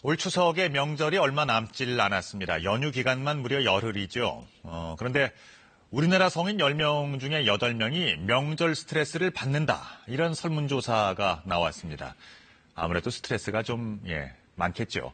올 추석에 명절이 얼마 남질 않았습니다. 연휴 기간만 무려 열흘이죠. 그런데 우리나라 성인 10명 중에 8명이 명절 스트레스를 받는다. 이런 설문조사가 나왔습니다. 아무래도 스트레스가 좀 많겠죠.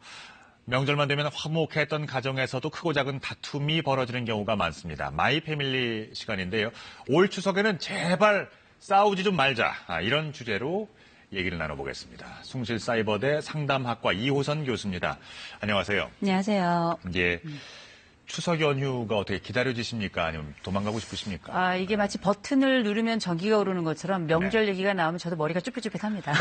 명절만 되면 화목했던 가정에서도 크고 작은 다툼이 벌어지는 경우가 많습니다. 마이 패밀리 시간인데요. 올 추석에는 제발 싸우지 좀 말자. 이런 주제로 얘기를 나눠보겠습니다. 숭실사이버대 상담학과 이호선 교수입니다. 안녕하세요. 안녕하세요. 예. 추석 연휴가 어떻게 기다려지십니까? 아니면 도망가고 싶으십니까? 이게 마치 버튼을 누르면 전기가 오르는 것처럼 명절 얘기가 나오면 저도 머리가 쭈뼛쭈뼛합니다.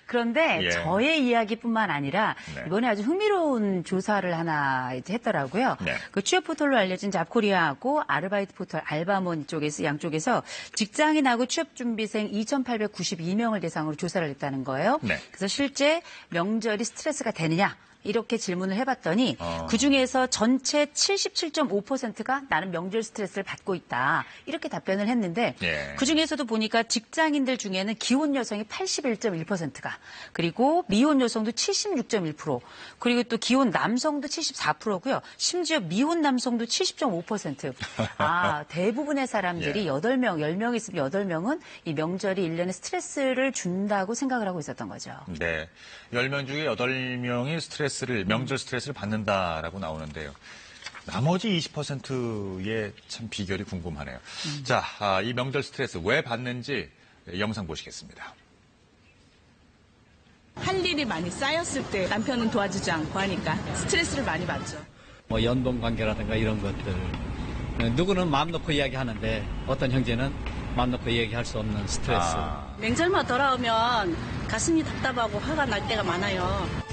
그런데 저의 이야기뿐만 아니라 이번에 아주 흥미로운 조사를 하나 이제 했더라고요. 그 취업 포털로 알려진 잡코리아하고 아르바이트 포털 알바몬 쪽에서 양쪽에서 직장인하고 취업 준비생 2,892명을 대상으로 조사를 했다는 거예요. 그래서 실제 명절이 스트레스가 되느냐? 이렇게 질문을 해봤더니 그중에서 전체 77.5%가 나는 명절 스트레스를 받고 있다. 이렇게 답변을 했는데 그중에서도 보니까 직장인들 중에는 기혼 여성이 81.1%가 그리고 미혼 여성도 76.1% 그리고 또 기혼 남성도 74%고요. 심지어 미혼 남성도 70.5%. 대부분의 사람들이 8명, 10명 있으면 8명은 이 명절이 1년에 스트레스를 준다고 생각을 하고 있었던 거죠. 네. 10명 중에 8명이 명절 스트레스를 받는다라고 나오는데요. 나머지 20%의 참 비결이 궁금하네요. 자, 이 명절 스트레스 왜 받는지 영상 보시겠습니다. 할 일이 많이 쌓였을 때 남편은 도와주지 않고 하니까 스트레스를 많이 받죠. 뭐 연봉 관계라든가 이런 것들. 누구는 마음 놓고 이야기하는데 어떤 형제는 마음 놓고 이야기할 수 없는 스트레스. 명절만 돌아오면 가슴이 답답하고 화가 날 때가 많아요.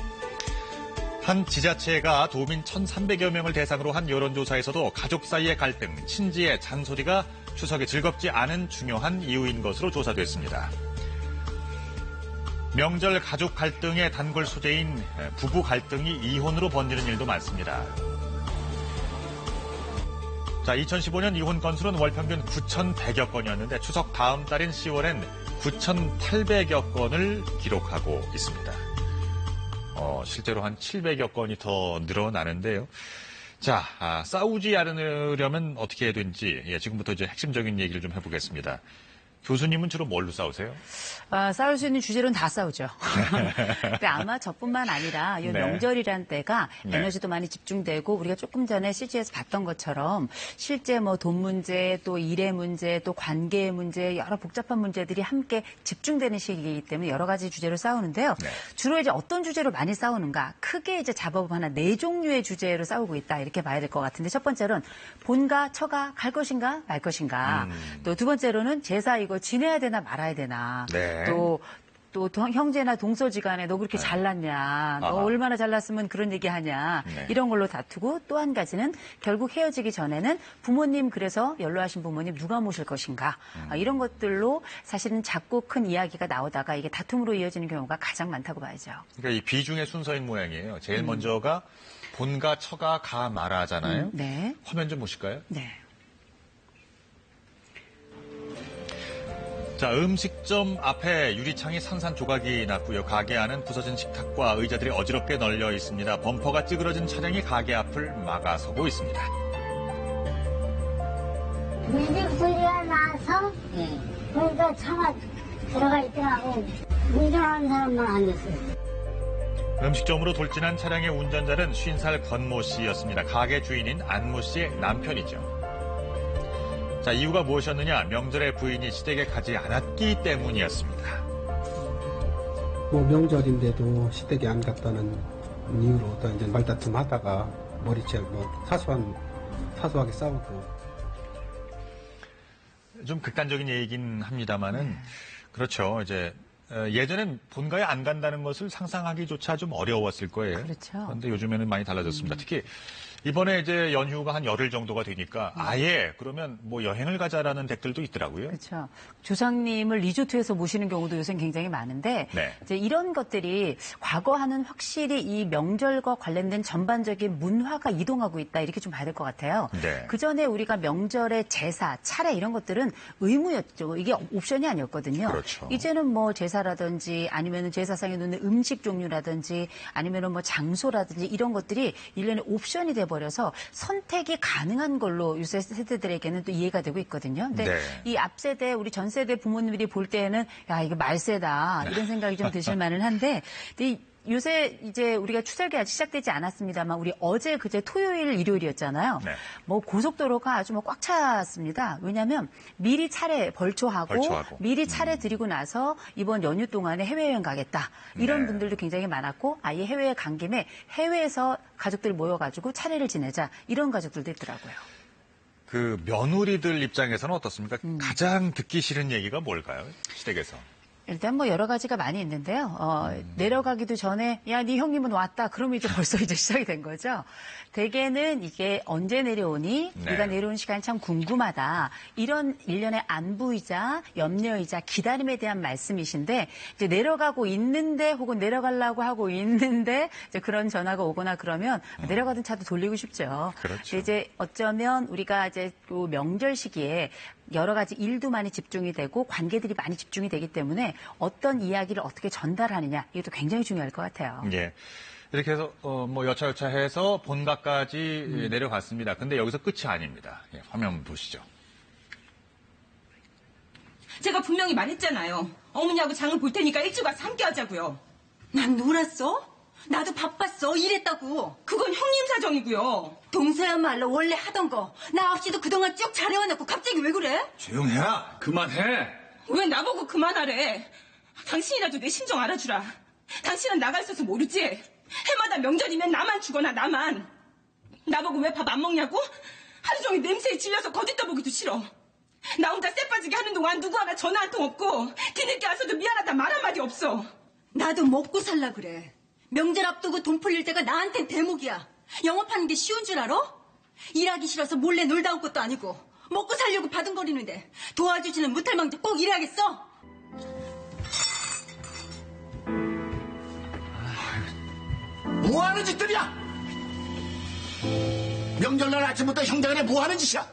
한 지자체가 도민 1,300여 명을 대상으로 한 여론조사에서도 가족 사이의 갈등, 친지의 잔소리가 추석에 즐겁지 않은 중요한 이유인 것으로 조사됐습니다. 명절 가족 갈등의 단골 소재인 부부 갈등이 이혼으로 번지는 일도 많습니다. 자, 2015년 이혼 건수는 월 평균 9,100여 건이었는데 추석 다음 달인 10월엔 9,800여 건을 기록하고 있습니다. 실제로 한 700여 건이 더 늘어나는데요. 자, 싸우지 않으려면 어떻게 해야 되는지 지금부터 이제 핵심적인 얘기를 좀 해보겠습니다. 교수님은 주로 뭘로 싸우세요? 싸울 수 있는 주제로는 다 싸우죠. 근데 아마 저뿐만 아니라 이 명절이란 때가 에너지도 많이 집중되고 우리가 조금 전에 CG에서 봤던 것처럼 실제 뭐 돈 문제, 또 일의 문제, 또 관계의 문제, 여러 복잡한 문제들이 함께 집중되는 시기이기 때문에 여러 가지 주제로 싸우는데요. 주로 이제 어떤 주제로 많이 싸우는가? 크게 이제 잡아보면 한 4종류의 주제로 싸우고 있다. 이렇게 봐야 될 것 같은데 첫 번째로는 본가, 처가 갈 것인가 말 것인가. 또 두 번째로는 제사 이거 지내야 되나 말아야 되나. 또 형제나 동서지간에 너 그렇게 잘났냐. 너 얼마나 잘났으면 그런 얘기하냐. 이런 걸로 다투고 또 한 가지는 결국 헤어지기 전에는 부모님 그래서 연로하신 부모님 누가 모실 것인가. 이런 것들로 사실은 작고 큰 이야기가 나오다가 이게 다툼으로 이어지는 경우가 가장 많다고 봐야죠. 그러니까 이 비중의 순서인 모양이에요. 제일 먼저가 본가, 처가, 가, 마라잖아요. 화면 좀 보실까요? 자, 음식점 앞에 유리창이 산산조각이 났고요. 가게 안은 부서진 식탁과 의자들이 어지럽게 널려 있습니다. 범퍼가 찌그러진 차량이 가게 앞을 막아서고 있습니다. 미집 소리가 나서 그러니까 차가 들어가 있더라고. 운전하는 사람만 안 됐어요. 음식점으로 돌진한 차량의 운전자는 50살 권모 씨였습니다. 가게 주인인 안모 씨의 남편이죠. 자, 이유가 무엇이었느냐? 명절에 부인이 시댁에 가지 않았기 때문이었습니다. 뭐 명절인데도 시댁에 안 갔다는 이유로 또 이제 말다툼 하다가 머리채 사소하게 싸우고. 좀 극단적인 얘기긴 합니다만은 그렇죠. 이제 예전엔 본가에 안 간다는 것을 상상하기조차 좀 어려웠을 거예요. 그렇죠. 그런데 요즘에는 많이 달라졌습니다. 특히 이번에 이제 연휴가 한 열흘 정도가 되니까 아예 그러면 뭐 여행을 가자라는 댓글도 있더라고요. 그렇죠. 조상님을 리조트에서 모시는 경우도 요새 굉장히 많은데 네. 이제 이런 것들이 과거와는 확실히 이 명절과 관련된 전반적인 문화가 이동하고 있다 이렇게 좀 봐야 될 것 같아요. 네. 그 전에 우리가 명절의 제사, 차례 이런 것들은 의무였죠. 이게 옵션이 아니었거든요. 그렇죠. 이제는 뭐 제사라든지 아니면 제사상에 놓는 음식 종류라든지 아니면 뭐 장소라든지 이런 것들이 일련의 옵션이 돼버려서 선택이 가능한 걸로 요새 세대들에게는 또 이해가 되고 있거든요. 근데 네. 이 앞세대 우리 전 세대 부모님들이 볼 때에는 야 이게 말세다 이런 생각이 좀 드실 만은 한데 근데 요새 이제 우리가 추석이 아직 시작되지 않았습니다만 우리 어제 그제 토요일 일요일이었잖아요. 네. 뭐 고속도로가 아주 뭐 꽉 찼습니다. 왜냐하면 미리 차례 벌초하고 미리 차례 드리고 나서 이번 연휴 동안에 해외여행 가겠다 이런 네. 분들도 굉장히 많았고 아예 해외에 간 김에 해외에서 가족들 모여가지고 차례를 지내자 이런 가족들도 있더라고요. 그 며느리들 입장에서는 어떻습니까? 가장 듣기 싫은 얘기가 뭘까요? 시댁에서. 일단 뭐 여러 가지가 많이 있는데요. 내려가기도 전에 야, 네 형님은 왔다. 그러면 이제 벌써 이제 시작이 된 거죠. 대개는 이게 언제 내려오니? 네. 네가 내려오는 시간이 참 궁금하다. 이런 일련의 안부이자 염려이자 기다림에 대한 말씀이신데 이제 내려가고 있는데 혹은 내려가려고 하고 있는데 이제 그런 전화가 오거나 그러면 내려가던 차도 돌리고 싶죠. 그렇죠. 이제 어쩌면 우리가 이제 그 명절 시기에 여러 가지 일도 많이 집중이 되고 관계들이 많이 집중이 되기 때문에 어떤 이야기를 어떻게 전달하느냐 이것도 굉장히 중요할 것 같아요. 예. 이렇게 해서 뭐 여차여차해서 본가까지 내려갔습니다. 근데 여기서 끝이 아닙니다. 예, 화면 보시죠. 제가 분명히 말했잖아요. 어머니하고 장을 볼 테니까 일찍 와서 함께 하자고요. 난 놀았어? 나도 바빴어. 일했다고. 그건 형님 사정이고요. 동서야말로 원래 하던 거. 나 없이도 그동안 쭉 잘해와놓고 갑자기 왜 그래? 조용해라. 그만해. 왜 나보고 그만하래? 당신이라도 내 심정 알아주라. 당신은 나가 있어서 모르지? 해마다 명절이면 나만 죽거나 나만. 나보고 왜 밥 안 먹냐고? 하루 종일 냄새에 질려서 거짓 떠보기도 싫어. 나 혼자 쎄 빠지게 하는 동안 누구 하나 전화 한 통 없고 뒤늦게 와서도 미안하다 말 한마디 없어. 나도 먹고 살라 그래. 명절 앞두고 돈 풀릴 때가 나한텐 대목이야. 영업하는 게 쉬운 줄 알아? 일하기 싫어서 몰래 놀다 온 것도 아니고 먹고 살려고 바둥거리는데 도와주지는 못할 망정 꼭 일해야겠어? 뭐하는 짓들이야? 명절날 아침부터 형제간에 뭐하는 짓이야?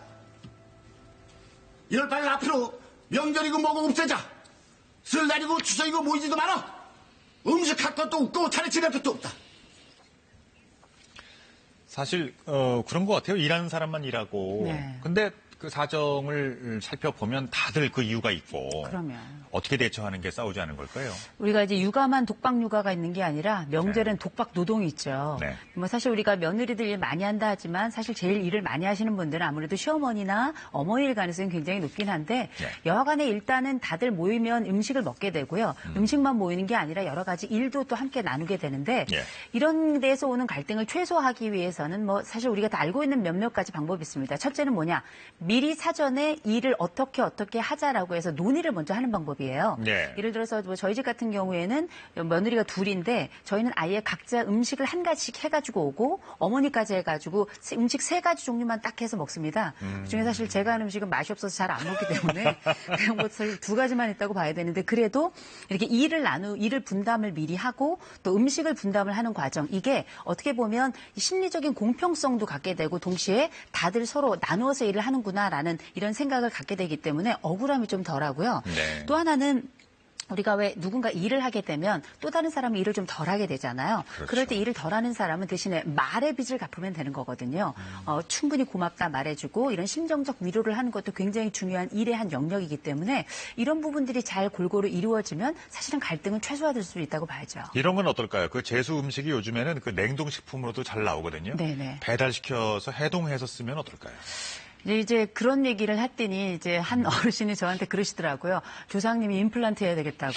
이럴 바엔 앞으로 명절이고 뭐고 없애자. 설날이고 추석이고 모이지도 말아. 음식할 것도 없고 차례 지낼 것도 없다. 사실 그런 것 같아요. 일하는 사람만 일하고. 네. 근데 그 사정을 살펴보면 다들 그 이유가 있고. 그러면. 어떻게 대처하는 게 싸우지 않은 걸까요? 우리가 이제 육아만 독박 육아가 있는 게 아니라 명절엔 독박 노동이 있죠. 네. 뭐 사실 우리가 며느리들 일 많이 한다 하지만 사실 제일 일을 많이 하시는 분들은 아무래도 시어머니나 어머니일 가능성이 굉장히 높긴 한데 네. 여하간에 일단은 다들 모이면 음식을 먹게 되고요. 음식만 모이는 게 아니라 여러 가지 일도 또 함께 나누게 되는데 예. 이런 데서 오는 갈등을 최소화하기 위해서는 뭐 사실 우리가 다 알고 있는 몇몇 가지 방법이 있습니다. 첫째는 뭐냐? 미리 사전에 일을 어떻게 하자라고 해서 논의를 먼저 하는 방법이에요. 네. 예를 들어서 뭐 저희 집 같은 경우에는 며느리가 둘인데 저희는 아예 각자 음식을 한 가지씩 해가지고 오고 어머니까지 해가지고 음식 3가지 종류만 딱 해서 먹습니다. 그중에 사실 제가 하는 음식은 맛이 없어서 잘 안 먹기 때문에 그냥 뭐 2가지만 했다고 봐야 되는데 그래도 이렇게 일을 분담을 미리 하고 또 음식을 분담을 하는 과정 이게 어떻게 보면 심리적인 공평성도 갖게 되고 동시에 다들 서로 나누어서 일을 하는구나라는 이런 생각을 갖게 되기 때문에 억울함이 좀 덜하고요. 네. 또 하나는 우리가 왜 누군가 일을 하게 되면 또 다른 사람이 일을 좀 덜 하게 되잖아요. 그렇죠. 그럴 때 일을 덜 하는 사람은 대신에 말의 빚을 갚으면 되는 거거든요. 충분히 고맙다 말해주고 이런 심정적 위로를 하는 것도 굉장히 중요한 일의 한 영역이기 때문에 이런 부분들이 잘 골고루 이루어지면 사실은 갈등은 최소화될 수 있다고 봐야죠. 이런 건 어떨까요? 그 제수 음식이 요즘에는 그 냉동식품으로도 잘 나오거든요. 네네. 배달시켜서 해동해서 쓰면 어떨까요? 이제 그런 얘기를 했더니 이제 한 어르신이 저한테 그러시더라고요. 조상님이 임플란트 해야 되겠다고.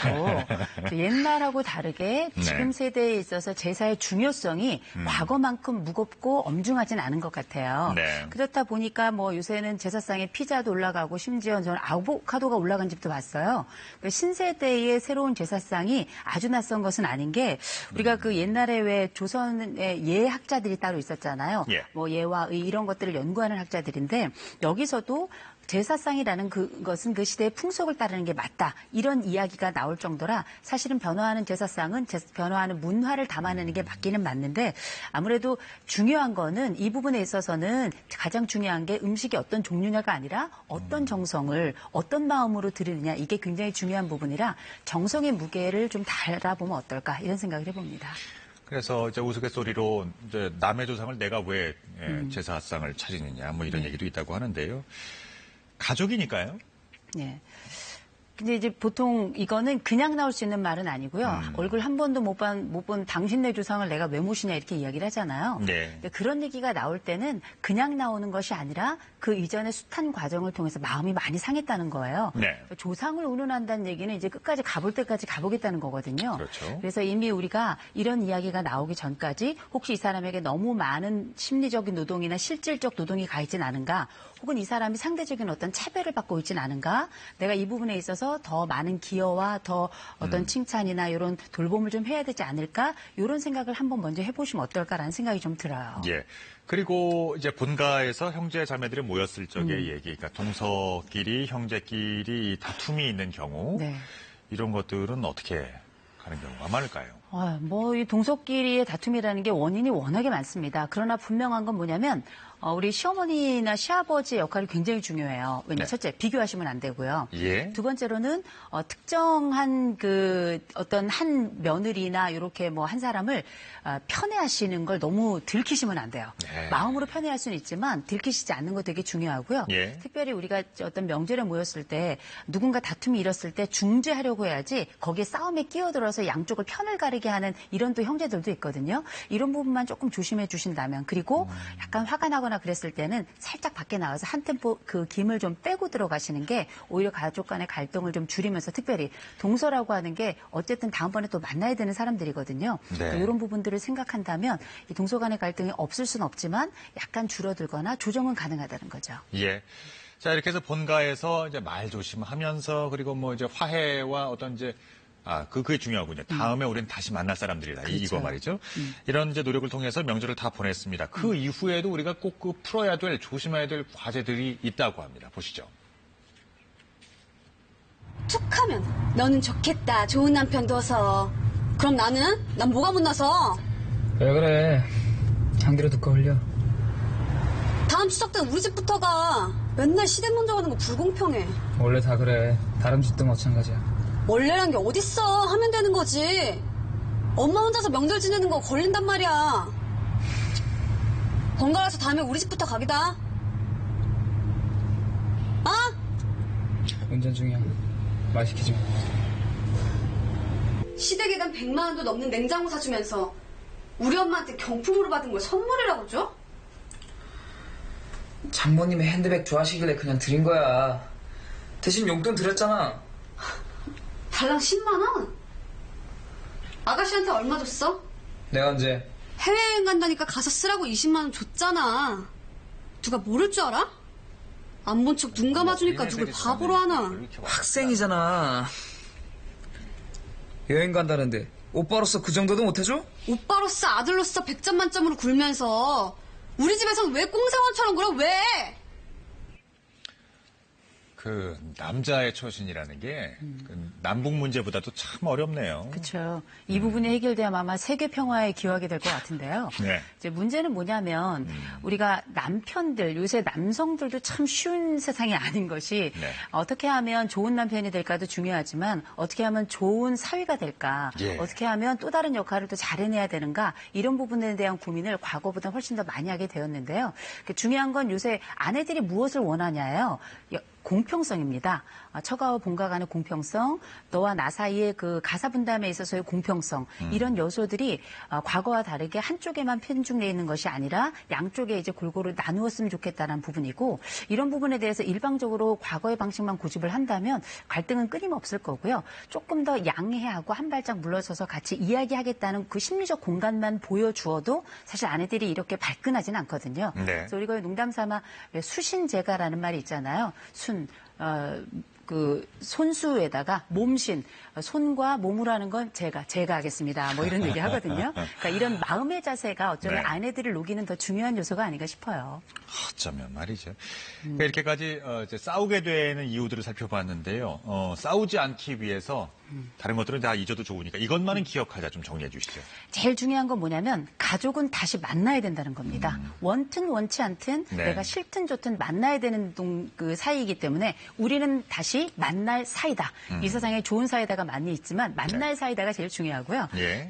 옛날하고 다르게 지금 세대에 있어서 제사의 중요성이 과거만큼 무겁고 엄중하진 않은 것 같아요. 네. 그렇다 보니까 뭐 요새는 제사상에 피자도 올라가고 심지어 저는 아보카도가 올라간 집도 봤어요. 신세대의 새로운 제사상이 아주 낯선 것은 아닌 게 우리가 그 옛날에 왜 조선의 예학자들이 따로 있었잖아요. 예. 뭐 예와 의 이런 것들을 연구하는 학자들인데 여기서도 제사상이라는 그것은 그 시대의 풍속을 따르는 게 맞다. 이런 이야기가 나올 정도라 사실은 변화하는 제사상은 변화하는 문화를 담아내는 게 맞기는 맞는데 아무래도 중요한 거는 이 부분에 있어서는 가장 중요한 게 음식이 어떤 종류냐가 아니라 어떤 정성을 어떤 마음으로 들이느냐 이게 굉장히 중요한 부분이라 정성의 무게를 좀 달아보면 어떨까 이런 생각을 해봅니다. 그래서 이제 우스갯소리로 이제 남의 조상을 내가 왜 제사상을 차리느냐 뭐 이런 얘기도 있다고 하는데요. 가족이니까요. 네. 근데 이제 보통 이거는 그냥 나올 수 있는 말은 아니고요. 얼굴 한 번도 못 본 당신네 조상을 내가 왜 모시냐 이렇게 이야기를 하잖아요. 네. 근데 그런 얘기가 나올 때는 그냥 나오는 것이 아니라 그 이전의 숱한 과정을 통해서 마음이 많이 상했다는 거예요. 네. 조상을 운운한다는 얘기는 이제 끝까지 가볼 때까지 가보겠다는 거거든요. 그렇죠. 그래서 이미 우리가 이런 이야기가 나오기 전까지 혹시 이 사람에게 너무 많은 심리적인 노동이나 실질적 노동이 가 있진 않은가 혹은 이 사람이 상대적인 어떤 차별을 받고 있진 않은가 내가 이 부분에 있어서 더 많은 기여와 더 어떤 칭찬이나 이런 돌봄을 좀 해야 되지 않을까 이런 생각을 한번 먼저 해보시면 어떨까라는 생각이 좀 들어요. 예. 그리고 이제 본가에서 형제 자매들이 모였을 적의 얘기, 그러니까 동서끼리 형제끼리 다툼이 있는 경우 네. 이런 것들은 어떻게 가는 경우가 많을까요? 뭐 이 동서끼리의 다툼이라는 게 원인이 워낙에 많습니다. 그러나 분명한 건 뭐냐면 우리 시어머니나 시아버지의 역할이 굉장히 중요해요. 왜냐 네. 첫째 비교하시면 안 되고요. 예. 두 번째로는 특정한 그 어떤 한 며느리나 이렇게 뭐 한 사람을 편애하시는 걸 너무 들키시면 안 돼요. 네. 마음으로 편애할 수는 있지만 들키시지 않는 거 되게 중요하고요. 예. 특별히 우리가 어떤 명절에 모였을 때 누군가 다툼이 일었을 때 중재하려고 해야지 거기에 싸움에 끼어들어서 양쪽을 편을 가르게 하는 이런 또 형제들도 있거든요. 이런 부분만 조금 조심해 주신다면 그리고 약간 화가 나거나 그랬을 때는 살짝 밖에 나와서 한 템포 그 김을 좀 빼고 들어가시는 게 오히려 가족 간의 갈등을 좀 줄이면서 특별히 동서라고 하는 게 어쨌든 다음번에 또 만나야 되는 사람들이거든요. 네. 그러니까 이런 부분들을 생각한다면 이 동서 간의 갈등이 없을 수는 없지만 약간 줄어들거나 조정은 가능하다는 거죠. 예. 자, 이렇게 해서 본가에서 이제 말 조심하면서 그리고 뭐 이제 화해와 어떤 이제 그게 중요하군요. 다음에 우리는 다시 만날 사람들이다. 그렇죠. 이거 말이죠. 이런 이제 노력을 통해서 명절을 다 보냈습니다. 그 이후에도 우리가 꼭 그 풀어야 될, 조심해야 될 과제들이 있다고 합니다. 보시죠. 툭하면 너는 좋겠다. 좋은 남편 둬서. 그럼 나는? 난 뭐가 못나서? 왜 그래? 향기로 듣고 흘려. 다음 추석 때 우리 집부터 가. 맨날 시댁 먼저 가는 거 불공평해. 원래 다 그래. 다른 집도 마찬가지야. 원래란 게 어딨어. 하면 되는 거지. 엄마 혼자서 명절 지내는 거 걸린단 말이야. 번갈아서 다음에 우리 집부터 가기다. 아? 운전 중이야. 말 시키지 마. 시댁에단 100만 원도 넘는 냉장고 사주면서 우리 엄마한테 경품으로 받은 걸 선물이라고 줘? 장모님이 핸드백 좋아하시길래 그냥 드린 거야. 대신 용돈 드렸잖아. 달랑 10만 원? 아가씨한테 얼마 줬어? 내가 언제? 해외여행 간다니까 가서 쓰라고 20만 원 줬잖아. 누가 모를 줄 알아? 안 본 척 눈 감아주니까 누굴 바보로 하나. 학생이잖아. 여행 간다는데 오빠로서 그 정도도 못해줘? 오빠로서 아들로서 100점 만점으로 굴면서 우리 집에선 왜 꽁생원처럼 굴어? 왜? 그 남자의 처신이라는 게 그 남북 문제보다도 참 어렵네요. 그렇죠. 이 부분이 해결돼야만 아마 세계 평화에 기여하게 될 것 같은데요. 네. 이제 문제는 뭐냐면 우리가 남편들 요새 남성들도 참 쉬운 세상이 아닌 것이 네. 어떻게 하면 좋은 남편이 될까도 중요하지만 어떻게 하면 좋은 사위가 될까, 예. 어떻게 하면 또 다른 역할을 또 잘해내야 되는가 이런 부분에 대한 고민을 과거보다 훨씬 더 많이 하게 되었는데요. 중요한 건 요새 아내들이 무엇을 원하냐예요. 공평성입니다. 처가와 본가 간의 공평성, 너와 나 사이의 그 가사 분담에 있어서의 공평성, 이런 요소들이 과거와 다르게 한쪽에만 편중되어 있는 것이 아니라 양쪽에 이제 골고루 나누었으면 좋겠다는 부분이고, 이런 부분에 대해서 일방적으로 과거의 방식만 고집을 한다면 갈등은 끊임없을 거고요. 조금 더 양해하고 한 발짝 물러서서 같이 이야기하겠다는 그 심리적 공간만 보여주어도 사실 아내들이 이렇게 발끈하지는 않거든요. 네. 그래서 우리가 농담 삼아 수신제가라는 말이 있잖아요. 그 손수에다가 몸신, 손과 몸으로 하는 건 제가 하겠습니다. 뭐 이런 얘기 하거든요. 그러니까 이런 마음의 자세가 어쩌면 아내들을 녹이는 더 중요한 요소가 아닌가 싶어요. 어쩌면 말이죠. 그러니까 이렇게까지 이제 싸우게 되는 이유들을 살펴봤는데요. 싸우지 않기 위해서 다른 것들은 다 잊어도 좋으니까 이것만은 기억하자, 좀 정리해 주시죠. 제일 중요한 건 뭐냐면 가족은 다시 만나야 된다는 겁니다. 원튼 원치 않든 내가 싫든 좋든 만나야 되는 그 사이이기 때문에 우리는 다시 만날 사이다. 이 세상에 좋은 사이다가 많이 있지만 만날 사이다가 제일 중요하고요.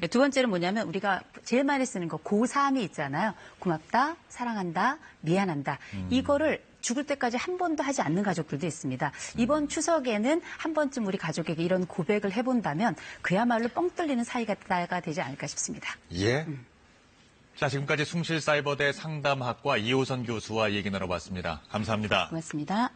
두 번째는 뭐냐면 우리가 제일 많이 쓰는 거 고사함이 있잖아요. 고맙다, 사랑한다, 미안한다. 이거를 죽을 때까지 한 번도 하지 않는 가족들도 있습니다. 이번 추석에는 한 번쯤 우리 가족에게 이런 고백을 해본다면 그야말로 뻥 뚫리는 사이가 되지 않을까 싶습니다. 예. 자, 지금까지 숭실사이버대 상담학과 이호선 교수와 얘기 나눠봤습니다. 감사합니다. 고맙습니다.